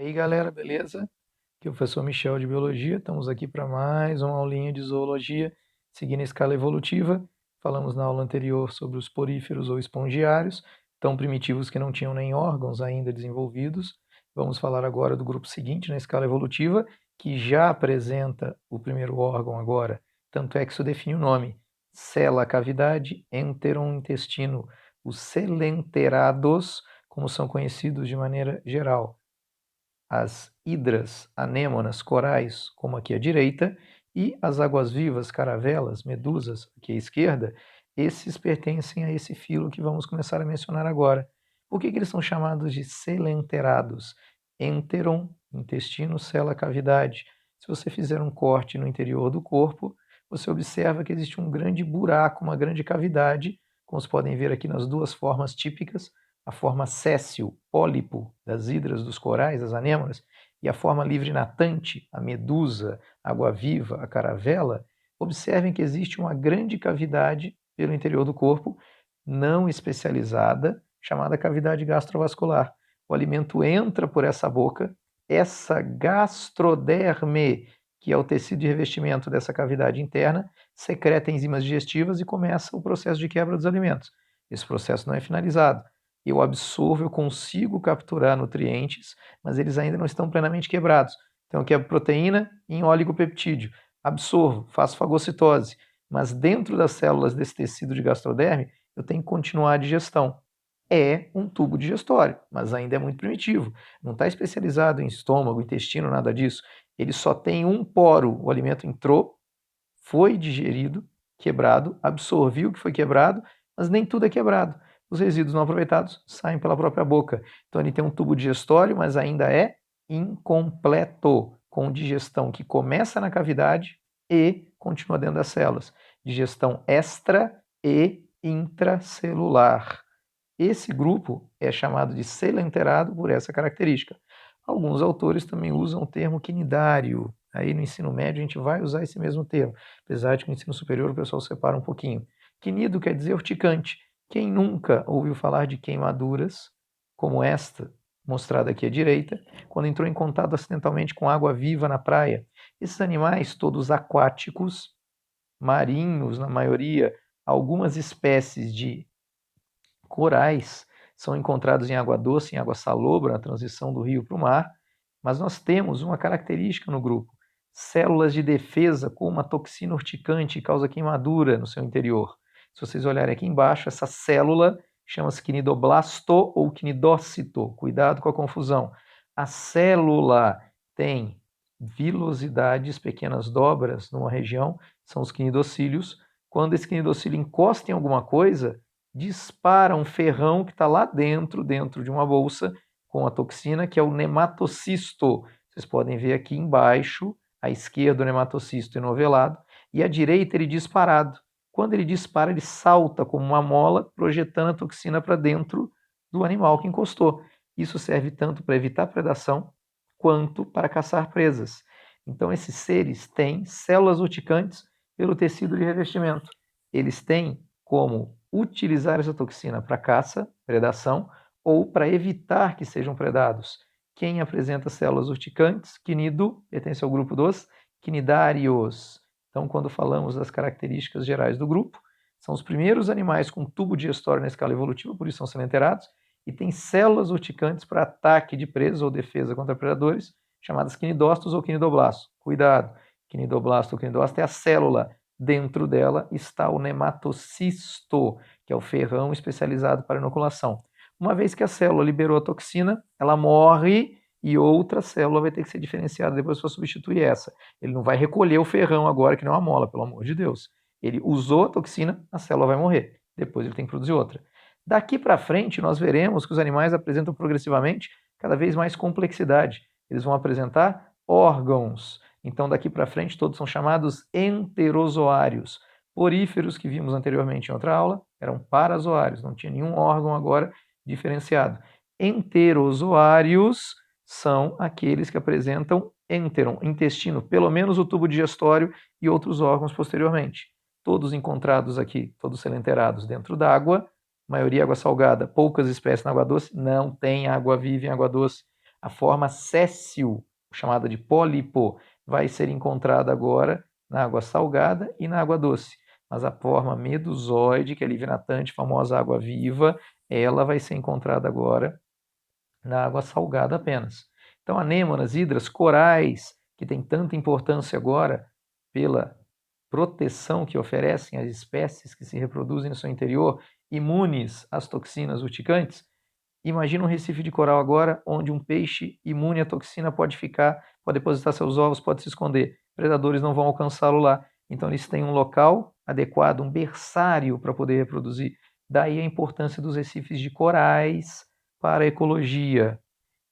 E aí, galera, beleza? Aqui é o professor Michel de Biologia. Estamos aqui para mais uma aulinha de zoologia, seguindo a escala evolutiva. Falamos na aula anterior sobre os poríferos ou espongiários, tão primitivos que não tinham nem órgãos ainda desenvolvidos. Vamos falar agora do grupo seguinte na escala evolutiva, que já apresenta o primeiro órgão agora. Tanto é que isso define o nome: cela, cavidade, enteron, intestino. Os celenterados, como são conhecidos de maneira geral, as hidras, anêmonas, corais, como aqui à direita, e as águas-vivas, caravelas, medusas, aqui à esquerda, esses pertencem a esse filo que vamos começar a mencionar agora. Por que eles são chamados de celenterados? Enteron, intestino, cela, cavidade. Se você fizer um corte no interior do corpo, você observa que existe um grande buraco, uma grande cavidade, como vocês podem ver aqui nas duas formas típicas, a forma séssil, pólipo, das hidras, dos corais, das anêmonas, e a forma livre natante, a medusa, a água-viva, a caravela, observem que existe uma grande cavidade pelo interior do corpo, não especializada, chamada cavidade gastrovascular. O alimento entra por essa boca, essa gastroderme, que é o tecido de revestimento dessa cavidade interna, secreta enzimas digestivas e começa o processo de quebra dos alimentos. Esse processo não é finalizado. Eu absorvo, eu consigo capturar nutrientes, mas eles ainda não estão plenamente quebrados. Então, eu quebro proteína em oligopeptídeo, absorvo, faço fagocitose, mas dentro das células desse tecido de gastroderme, eu tenho que continuar a digestão. É um tubo digestório, mas ainda é muito primitivo. Não está especializado em estômago, intestino, nada disso. Ele só tem um poro. O alimento entrou, foi digerido, quebrado, absorveu o que foi quebrado, mas nem tudo é quebrado. Os resíduos não aproveitados saem pela própria boca. Então ele tem um tubo digestório, mas ainda é incompleto, com digestão que começa na cavidade e continua dentro das células. Digestão extra e intracelular. Esse grupo é chamado de celenterado por essa característica. Alguns autores também usam o termo quinidário. Aí no ensino médio a gente vai usar esse mesmo termo, apesar de que no ensino superior o pessoal separa um pouquinho. Quinido quer dizer urticante. Quem nunca ouviu falar de queimaduras, como esta, mostrada aqui à direita, quando entrou em contato acidentalmente com água viva na praia? Esses animais, todos aquáticos, marinhos na maioria, algumas espécies de corais são encontrados em água doce, em água salobra, na transição do rio para o mar, mas nós temos uma característica no grupo: células de defesa com uma toxina urticante que causa queimadura no seu interior. Se vocês olharem aqui embaixo, essa célula chama-se quinidoblasto ou quinidócito. Cuidado com a confusão. A célula tem vilosidades, pequenas dobras numa região, são os quinidocílios. Quando esse quinidocílio encosta em alguma coisa, dispara um ferrão que está lá dentro, dentro de uma bolsa com a toxina, que é o nematocisto. Vocês podem ver aqui embaixo, à esquerda o nematocisto enovelado, e à direita ele disparado. Quando ele dispara, ele salta como uma mola, projetando a toxina para dentro do animal que encostou. Isso serve tanto para evitar predação, quanto para caçar presas. Então, esses seres têm células urticantes pelo tecido de revestimento. Eles têm como utilizar essa toxina para caça, predação, ou para evitar que sejam predados. Quem apresenta células urticantes? Quinido, pertence ao grupo dos quinidários. Então, quando falamos das características gerais do grupo, são os primeiros animais com tubo digestório na escala evolutiva, por isso são celenterados, e têm células urticantes para ataque de presas ou defesa contra predadores, chamadas quinidócitos ou quinidoblastos. Cuidado, quinidoblasto ou quinidócito é a célula. Dentro dela está o nematocisto, que é o ferrão especializado para inoculação. Uma vez que a célula liberou a toxina, ela morre e outra célula vai ter que ser diferenciada depois para substituir essa. Ele não vai recolher o ferrão agora, que não é uma mola, pelo amor de Deus. Ele usou a toxina, a célula vai morrer. Depois ele tem que produzir outra. Daqui para frente, nós veremos que os animais apresentam progressivamente cada vez mais complexidade. Eles vão apresentar órgãos. Então, daqui para frente, todos são chamados enterozoários. Poríferos, que vimos anteriormente em outra aula, eram parazoários, não tinha nenhum órgão agora diferenciado. Enterozoários são aqueles que apresentam enteron, intestino, pelo menos o tubo digestório e outros órgãos posteriormente. Todos encontrados aqui, todos celenterados dentro d'água, maioria água salgada, poucas espécies na água doce, não tem água viva em água doce. A forma séssil, chamada de pólipo, vai ser encontrada agora na água salgada e na água doce. Mas a forma medusoide, que é livinatante, famosa água viva, ela vai ser encontrada agora na água salgada apenas. Então, anêmonas, hidras, corais, que tem tanta importância agora pela proteção que oferecem às espécies que se reproduzem no seu interior, imunes às toxinas urticantes. Imagina um recife de coral agora, onde um peixe imune à toxina pode ficar, pode depositar seus ovos, pode se esconder. Predadores não vão alcançá-lo lá. Então, eles têm um local adequado, um berçário para poder reproduzir. Daí a importância dos recifes de corais para a ecologia.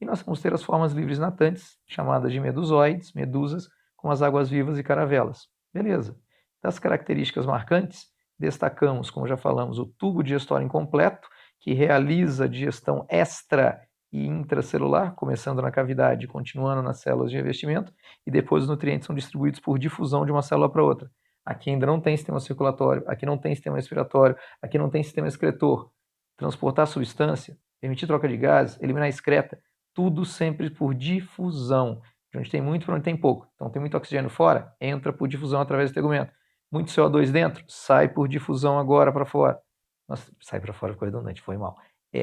E nós vamos ter as formas livres natantes, chamadas de medusoides, medusas, com as águas vivas e caravelas. Beleza. Das características marcantes, destacamos, como já falamos, o tubo digestório incompleto, que realiza digestão extra e intracelular, começando na cavidade e continuando nas células de revestimento, e depois os nutrientes são distribuídos por difusão de uma célula para outra. Aqui ainda não tem sistema circulatório, aqui não tem sistema respiratório, aqui não tem sistema excretor. Transportar substância, permitir troca de gases, eliminar excreta, tudo sempre por difusão. De onde tem muito para onde tem pouco. Então tem muito oxigênio fora, entra por difusão através do tegumento. Muito CO2 dentro, sai por difusão agora para fora. Sai para fora, ficou redundante, foi mal.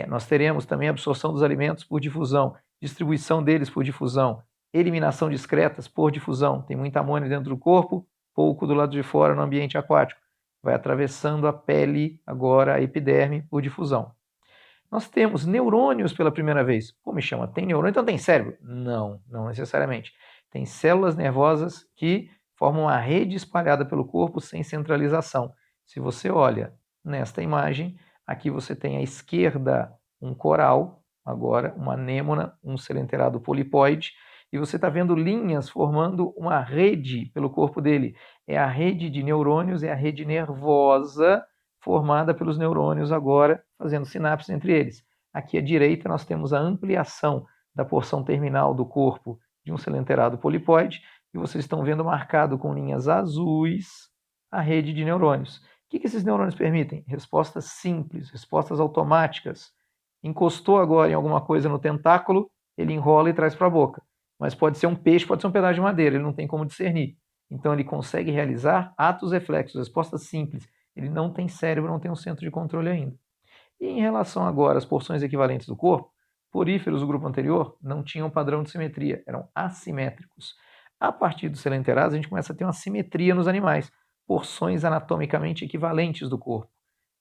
Nós teremos também a absorção dos alimentos por difusão, distribuição deles por difusão, eliminação de excretas por difusão. Tem muita amônia dentro do corpo, pouco do lado de fora no ambiente aquático. Vai atravessando a pele, agora a epiderme, por difusão. Nós temos neurônios pela primeira vez. Como me chama? Tem neurônio, então tem cérebro? Não, não necessariamente. Tem células nervosas que formam uma rede espalhada pelo corpo sem centralização. Se você olha nesta imagem, aqui você tem à esquerda um coral, agora uma anêmona, um selenterado polipoide, e você está vendo linhas formando uma rede pelo corpo dele. É a rede de neurônios, é a rede nervosa formada pelos neurônios agora, fazendo sinapses entre eles. Aqui à direita nós temos a ampliação da porção terminal do corpo de um selenterado polipoide, e vocês estão vendo marcado com linhas azuis a rede de neurônios. O que esses neurônios permitem? Respostas simples, respostas automáticas. Encostou agora em alguma coisa no tentáculo, ele enrola e traz para a boca. Mas pode ser um peixe, pode ser um pedaço de madeira, ele não tem como discernir. Então ele consegue realizar atos reflexos, respostas simples. Ele não tem cérebro, não tem um centro de controle ainda. E em relação agora às porções equivalentes do corpo, poríferos do grupo anterior não tinham padrão de simetria, eram assimétricos. A partir dos selenterados, a gente começa a ter uma simetria nos animais, porções anatomicamente equivalentes do corpo.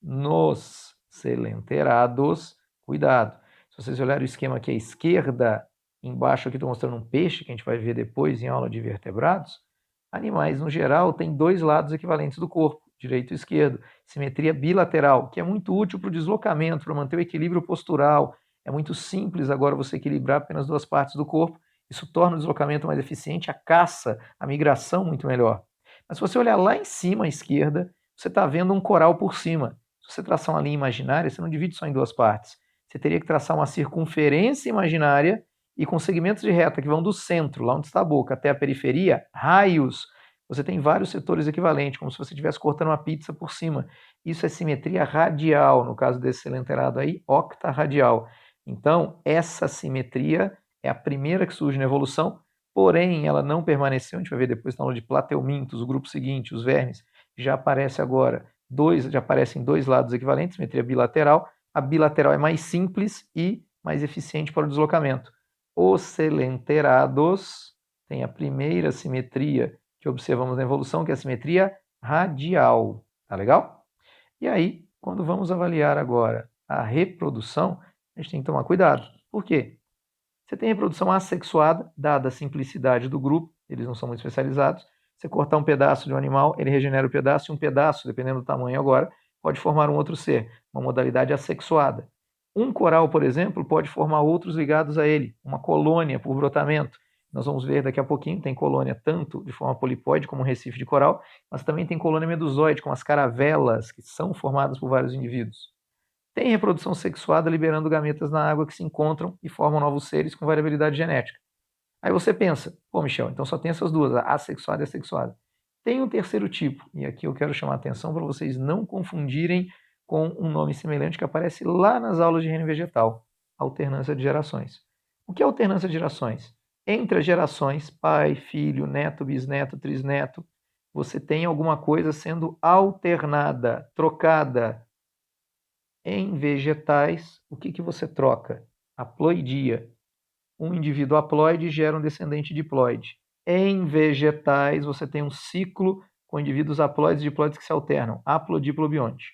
Nos selenterados, cuidado, se vocês olharem o esquema aqui à esquerda, embaixo aqui estou mostrando um peixe, que a gente vai ver depois em aula de vertebrados, animais, no geral, têm dois lados equivalentes do corpo, direito e esquerdo, simetria bilateral, que é muito útil para o deslocamento, para manter o equilíbrio postural. É muito simples agora você equilibrar apenas duas partes do corpo, isso torna o deslocamento mais eficiente, a caça, a migração muito melhor. Mas se você olhar lá em cima à esquerda, você está vendo um coral por cima. Se você traçar uma linha imaginária, você não divide só em duas partes. Você teria que traçar uma circunferência imaginária e com segmentos de reta que vão do centro, lá onde está a boca, até a periferia, raios. Você tem vários setores equivalentes, como se você estivesse cortando uma pizza por cima. Isso é simetria radial, no caso desse selenterado aí, octarradial. Então, essa simetria é a primeira que surge na evolução, porém ela não permaneceu, a gente vai ver depois na aula de plateumintos, o grupo seguinte, os vermes, já aparece agora já aparecem dois lados equivalentes, simetria bilateral. A bilateral é mais simples e mais eficiente para o deslocamento. Os selenterados têm a primeira simetria que observamos na evolução, que é a simetria radial. Tá legal? E aí, quando vamos avaliar agora a reprodução, a gente tem que tomar cuidado. Por quê? Você tem reprodução assexuada, dada a simplicidade do grupo, eles não são muito especializados. Você cortar um pedaço de um animal, ele regenera o pedaço, e um pedaço, dependendo do tamanho agora, pode formar um outro ser, uma modalidade assexuada. Um coral, por exemplo, pode formar outros ligados a ele, uma colônia por brotamento. Nós vamos ver daqui a pouquinho, tem colônia tanto de forma polipóide como um recife de coral, mas também tem colônia medusoide, como as caravelas, que são formadas por vários indivíduos. Tem reprodução sexuada liberando gametas na água que se encontram e formam novos seres com variabilidade genética. Aí você pensa, pô, Michel, então só tem essas duas, a assexuada e a sexuada. Tem um terceiro tipo, e aqui eu quero chamar a atenção para vocês não confundirem com um nome semelhante que aparece lá nas aulas de reino vegetal, alternância de gerações. O que é alternância de gerações? Entre as gerações, pai, filho, neto, bisneto, trisneto, você tem alguma coisa sendo alternada, trocada. Em vegetais, o que você troca? Haploidia. Um indivíduo haploide gera um descendente diploide. Em vegetais, você tem um ciclo com indivíduos haploides e diploides que se alternam, haplodiplobionte.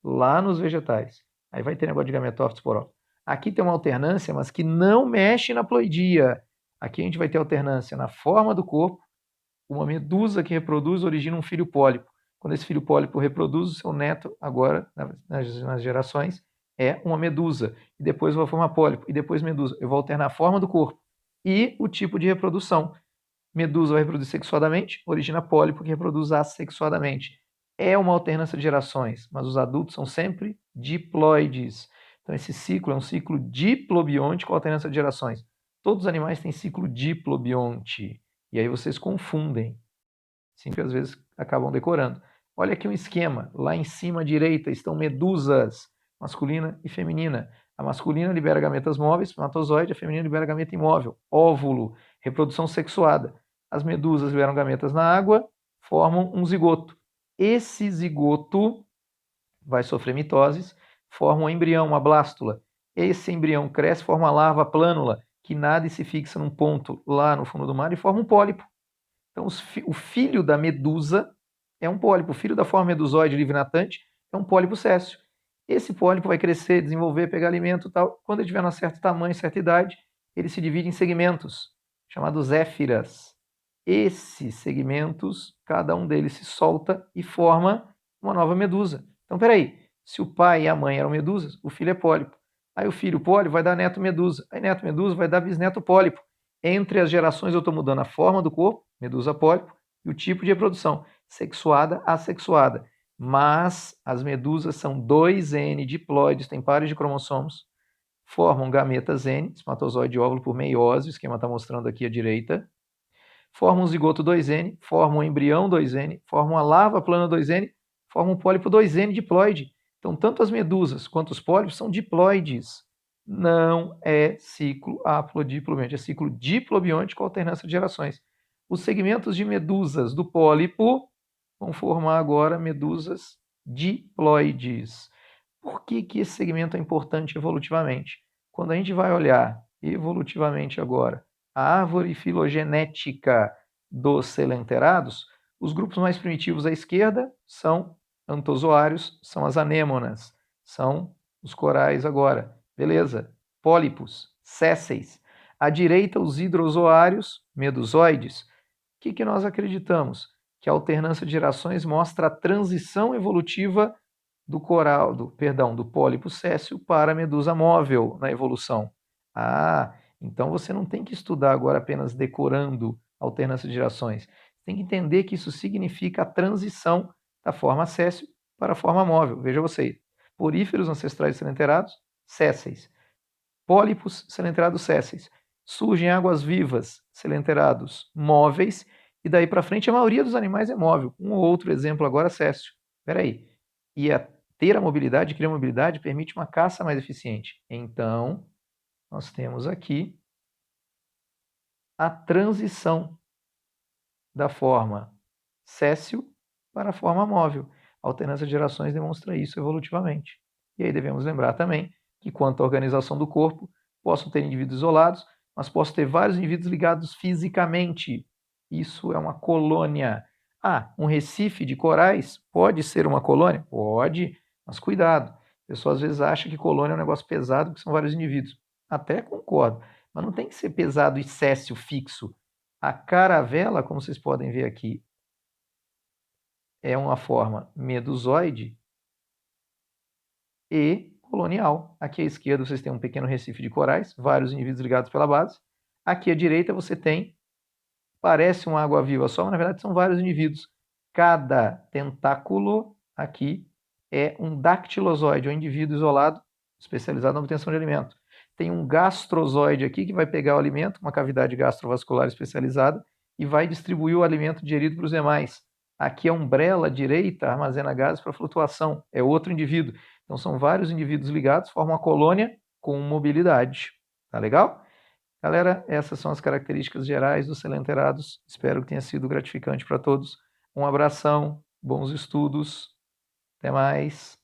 Lá nos vegetais. Aí vai ter negócio de gametófito esporó. Aqui tem uma alternância, mas que não mexe na ploidia. Aqui a gente vai ter alternância na forma do corpo. Uma medusa que reproduz origina um filho pólipo. Quando esse filho pólipo reproduz, o seu neto, agora, nas gerações, é uma medusa. E depois vai formar pólipo. E depois medusa. Eu vou alternar a forma do corpo e o tipo de reprodução. Medusa vai reproduzir sexuadamente, origina pólipo que reproduz assexuadamente. É uma alternância de gerações, mas os adultos são sempre diploides. Então esse ciclo é um ciclo diplobionte com alternância de gerações. Todos os animais têm ciclo diplobionte. E aí vocês confundem. Simples às vezes acabam decorando. Olha aqui um esquema. Lá em cima à direita estão medusas, masculina e feminina. A masculina libera gametas móveis, espermatozoide, a feminina libera gameta imóvel, óvulo, reprodução sexuada. As medusas liberam gametas na água, formam um zigoto. Esse zigoto vai sofrer mitoses, forma um embrião, uma blástula. Esse embrião cresce, forma uma larva plânula, que nada e se fixa num ponto lá no fundo do mar e forma um pólipo. Então, o filho da medusa é um pólipo. O filho da forma medusoide livre natante é um pólipo céssio. Esse pólipo vai crescer, desenvolver, pegar alimento e tal. Quando ele tiver um certo tamanho, certa idade, ele se divide em segmentos, chamados éfiras. Esses segmentos, cada um deles se solta e forma uma nova medusa. Então, peraí, se o pai e a mãe eram medusas, o filho é pólipo. Aí o filho pólipo vai dar neto medusa. Aí neto medusa vai dar bisneto pólipo. Entre as gerações eu estou mudando a forma do corpo, medusa pólipo, e o tipo de reprodução, sexuada, assexuada. Mas as medusas são 2N diploides, têm pares de cromossomos, formam gametas N, espermatozoide e óvulo por meiose, o esquema está mostrando aqui à direita, formam um zigoto 2N, formam um embrião 2N, formam uma larva plana 2N, formam um pólipo 2N diploide. Então, tanto as medusas quanto os pólipos são diploides. Não é ciclo haplodiplobionte, é ciclo diplobionte com alternância de gerações. Os segmentos de medusas do pólipo vão formar agora medusas diploides. Por que esse segmento é importante evolutivamente? Quando a gente vai olhar evolutivamente agora a árvore filogenética dos selenterados, os grupos mais primitivos à esquerda são antozoários, são as anêmonas, são os corais agora. Beleza. Pólipos, sésseis. À direita, os hidrozoários, medusoides. O que nós acreditamos? Que a alternância de gerações mostra a transição evolutiva do coral, do pólipo céssio para a medusa móvel na evolução. Então você não tem que estudar agora apenas decorando alternância de gerações. Tem que entender que isso significa a transição da forma céssio para a forma móvel. Veja você, poríferos ancestrais selenterados, sésseis. Pólipos selenterados sésseis. Surgem águas vivas, selenterados móveis, e daí para frente a maioria dos animais é móvel. Um ou outro exemplo agora, céssio. Espera aí. E ter a mobilidade, criar mobilidade, permite uma caça mais eficiente. Então, nós temos aqui a transição da forma céssio para a forma móvel. A alternância de gerações demonstra isso evolutivamente. E aí devemos lembrar também que, quanto à organização do corpo, posso ter indivíduos isolados, mas posso ter vários indivíduos ligados fisicamente. Isso é uma colônia. Um recife de corais pode ser uma colônia? Pode, mas cuidado. A pessoa às vezes acha que colônia é um negócio pesado, porque são vários indivíduos. Até concordo, mas não tem que ser pesado e céssio fixo. A caravela, como vocês podem ver aqui, é uma forma medusoide e colonial. Aqui à esquerda vocês têm um pequeno recife de corais, vários indivíduos ligados pela base. Aqui à direita você tem, parece uma água-viva só, mas na verdade são vários indivíduos. Cada tentáculo aqui é um dactilozoide, um indivíduo isolado, especializado na obtenção de alimento. Tem um gastrozoide aqui que vai pegar o alimento, uma cavidade gastrovascular especializada, e vai distribuir o alimento digerido para os demais. Aqui a umbrella direita armazena gases para flutuação, é outro indivíduo. Então são vários indivíduos ligados, formam uma colônia com mobilidade. Tá legal? Galera, essas são as características gerais dos selenterados. Espero que tenha sido gratificante para todos. Um abração, bons estudos, até mais.